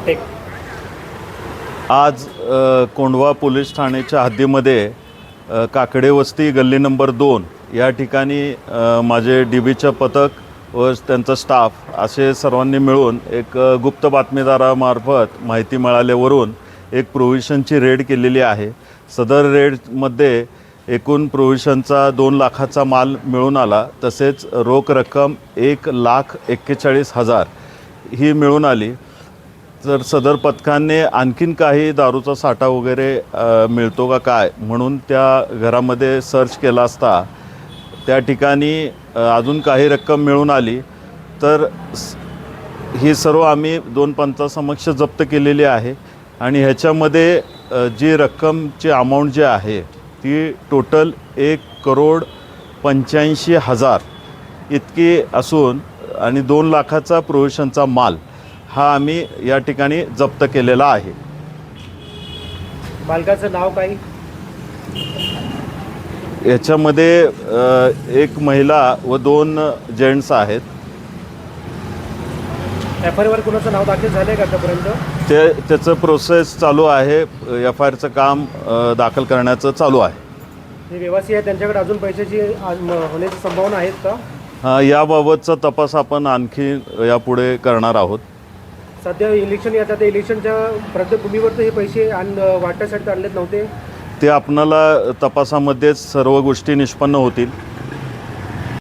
Take आज Kondhwa police ठाण्याच्या हद्दीमध्ये काकडे वस्ती गल्ली नंबर 2 या ठिकाणी माझे DBचं पथक व त्यांचा स्टाफ असे सर्वांनी मिळून एक गुप्त बातमीदारामार्फत माहिती मिळाल्यावरून एक प्रोव्हिशनची रेड केलेली आहे। सदर रेडमध्ये एकूण प्रोव्हिशनचा 2 लाखाचा माल मिळून आला, तसेच रोख रक्कम 1,41,40,000 ही मिळून आली। तर सदर पथकाने आणखीन काही दारूचा साठा वगैरे मिळतो का काय म्हणून त्या घरामध्ये सर्च केला असता त्या ठिकाणी अजून काही रक्कम मिळून आली। तर ही सर्व आम्ही 2 पंचासमक्ष जप्त केलेली आहे आणि ह्याच्यामध्ये जी रक्कमची अमाऊंट जी आहे ती टोटल 1,85,00,000 इतकी असून आणि 2 लाखाचा प्रोव्हिशनचा माल हा आम्ही या ठिकाणी जप्त केलेला आहे। मालकाचं नाव काय? याच्यामध्ये एक महिला व 2 जेंट्स आहेत। FIR कुणाचं नाव दाखल झालं आहे का आतापर्यंत? त्याचं प्रोसेस चालू आहे। FIRचं काम दाखल करण्याचं चालू आहे। जे व्यवसायी आहे त्यांच्याकडे अजून पैशाची होण्याची संभावना आहेत का? याबाबतचा तपास आपण आणखी यापुढे करणार आहोत। सध्या इलेक्शन येतात, त्या इलेक्शनच्या पार्श्वभूमीवर हे पैसे वाटण्यासाठी आणलेत नव्हते? ते आपणाला तपासामध्येच सर्व गोष्टी निष्पन्न होतील।